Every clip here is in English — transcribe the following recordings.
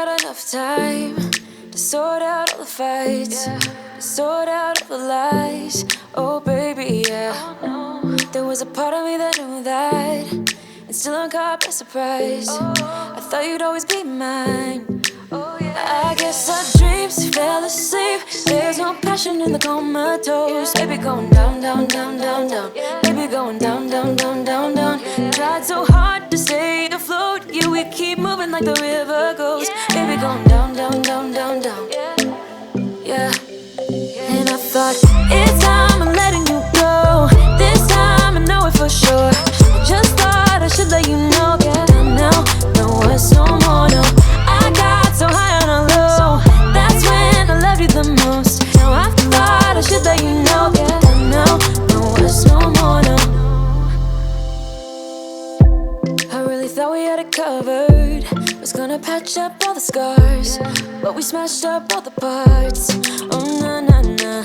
got enough time to sort out all the fights, to sort out all the lies. Oh baby, yeah. There was a part of me that knew that, and still I'm caught by surprise. I thought you'd always be mine. I guess our dreams fell asleep. There's no passion in the comatose. Baby going down, down, down, down, down. Baby going down, down, down, down, down. Tried so hard to stay afloat. Yeah, we keep moving like the river goes. Baby going down, down, down, down, down. Yeah. And I thought, it's time I'm letting you go. This time I know it for sure. I just thought I should let you know. Yeah, now, no words no more, no. I got so high on a low. That's when I loved you the most. Now I thought I should let you know. Yeah, now, no words no more, no. I really thought we had it covered. Was gonna patch up all the scars, but we smashed up all the parts. Oh na na na.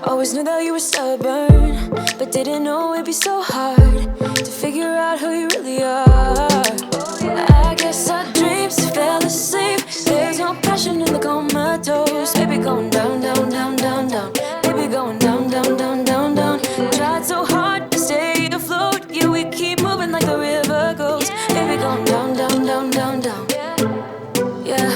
Always knew that you were stubborn, but didn't know it'd be so hard to figure out who you really are. I guess our dreams fell asleep. There's no passion in the comatose. Baby going down, down, down, down, down. Baby going down, down, down, down, down. Tried so hard to stay afloat. Yeah, we keep moving like the river goes. Baby going down, down, down, down, down. Yeah.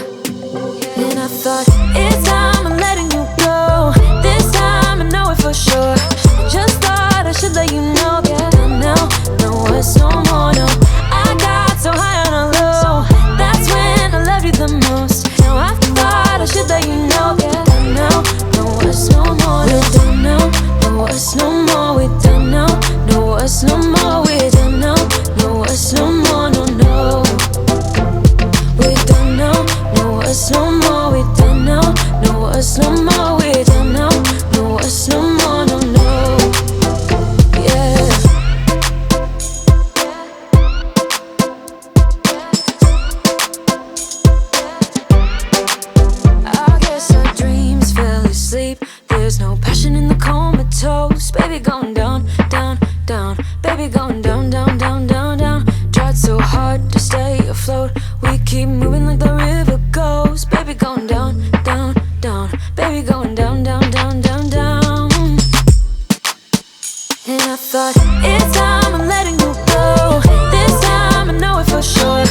And I thought, it's time I'm letting you go. This time I know it for sure. I just thought I should let you know. Yeah, now, no words no more, no. I got so high on a low. That's when I loved you the most. Now I thought I should let you know. Yeah, now, no words no more, no. We're done now, no words no more. We're done now, no words no more. We're done now, no words no more, no, no. We're done now, no words no more. We're done now, no words no more. We're done now, no words no more, no, no. Yeah. I guess our dreams fell asleep. There's no passion in the comatose. Baby going down, down, down. Baby going down, down, down, down, down. Tried so hard to stay afloat. We keep moving like the river goes. Baby going down, down, down. Baby going down, down, down, down, down. And I thought, it's time I'm letting you go. This time I know it for sure.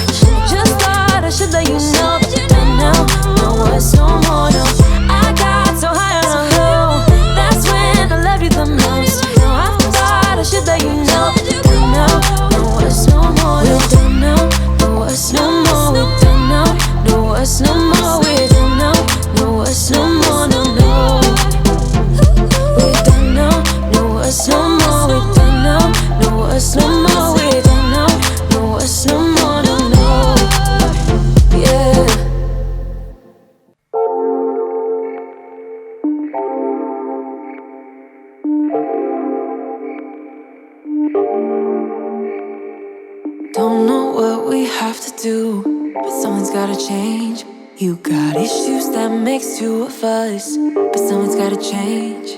Just thought I should let you know. And now, no words no more, no. I got so high on a low. That's when I loved you the most. Now I thought I should let you know. And now, no words no more, no. We're done now, no words no more. We're done now, no words no more. We're done now, no words no more, no, no. We're done now, no words no more. We're done now, no words no more. We're done now, no words no more, no, no. Yeah. Don't know what we have to do, but something's gotta change. You got issues that makes two of us, but something's gotta change.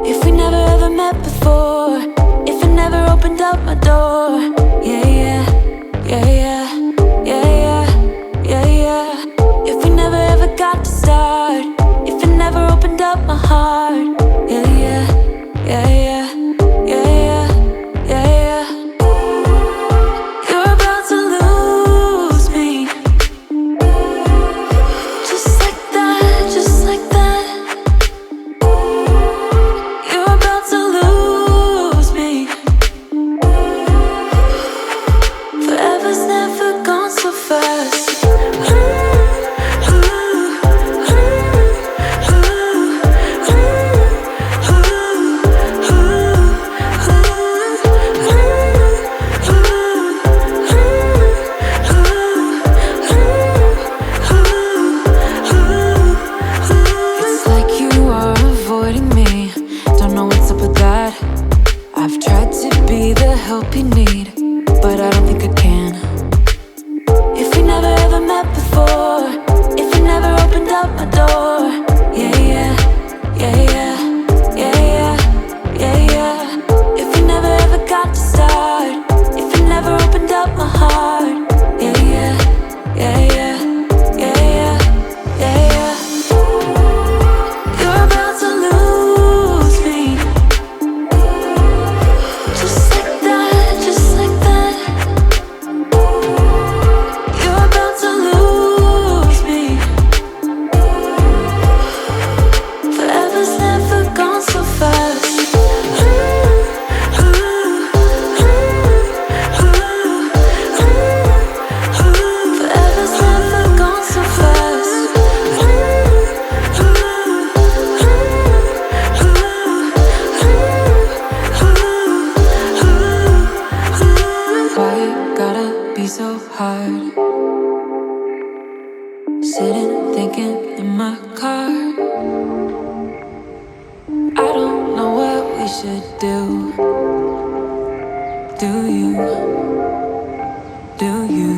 If we never ever met before, if I never opened up my door, yeah, yeah, yeah, yeah, yeah, yeah, yeah, yeah. If we never ever got to start, if I never opened up my heart, yeah, yeah, yeah, yeah, yeah, yeah, yeah, yeah. You're about to lose me, just like that, just like that. You're about to lose me. Forever's never gone so fast. It's like you are avoiding me. Don't know what's up with that. I've tried to be the help you need, but I don't think I can. If we never ever met before, if I never opened up my door, yeah, yeah, yeah, yeah, yeah, yeah, yeah, yeah. If we never ever got to start, if I never opened up my heart, yeah, yeah, yeah, yeah. should do. Do you? Do you?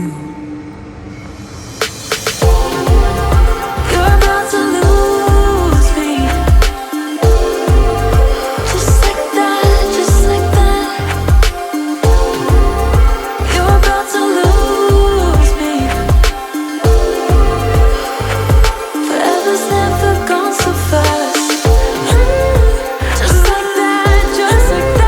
You're about to lose me. Just like that, just like that. You're about to lose me. Forever's never gone so fast. Just like that, just like that.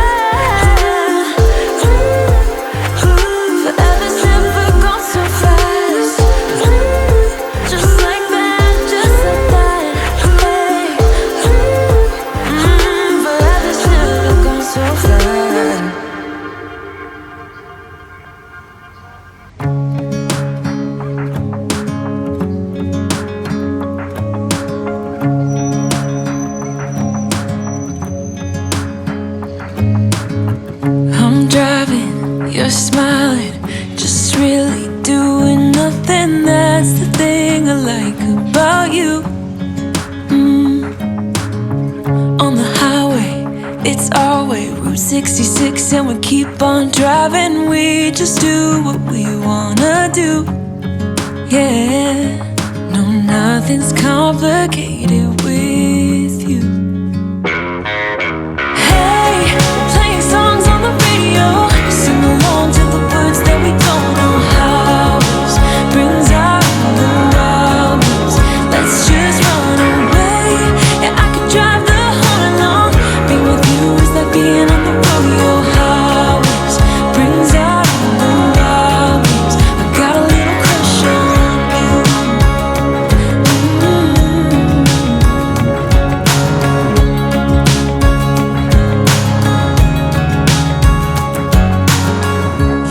Forever's never gone so fast. Just like that, just like that. Forever's never gone so fast. I'm driving, you're smiling, just really doing nothing. That's the thing I like about you. On the highway, it's our way, Route 66, and we keep on driving. We just do what we wanna do. Yeah, no, nothing's complicated with you. Hey, playing songs on the radio, sing along to the words that we don't know how. This brings out the wild moves. Let's just run away. Yeah, I could drive the whole night long. Being with you is like being on the rodeo highways. Brings out the wild moves. I got a little crush on you.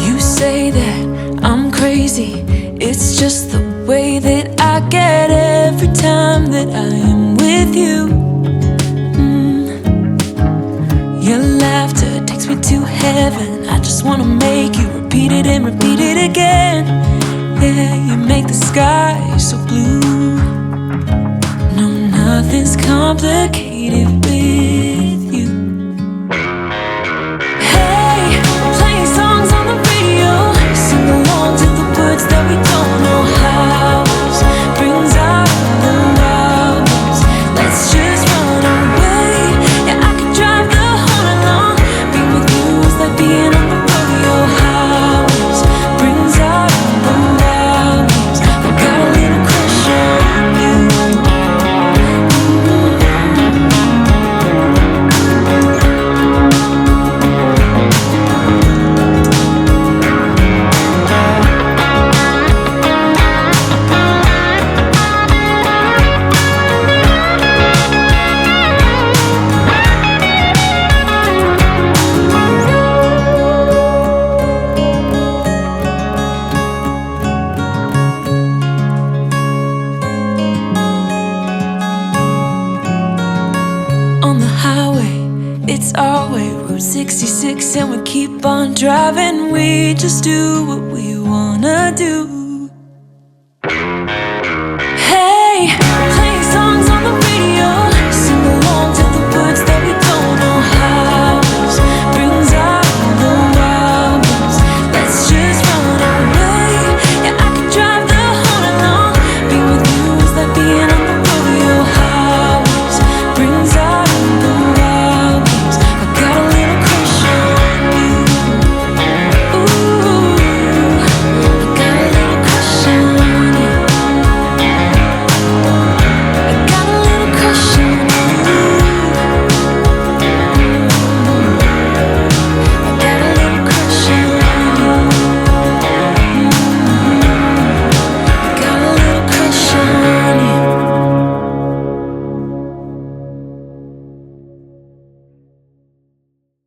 You say that I'm crazy. It's just the way that I get every time that I am with you. Your laughter takes me to heaven. I just wanna make you repeat it and repeat it again. Yeah, you make the sky so blue. No, nothing's complicated with you. Hey, playing songs on the radio, sing along to the words that we don't know how. This brings out the wild moves. Let's just run away. Yeah, I could drive the whole night long. Being with you is like being on the rodeo highways. Brings out the wild moves. I got a little crush on you. On the highway, it's our way, Route 66, and we keep on driving. We just do what we wanna do.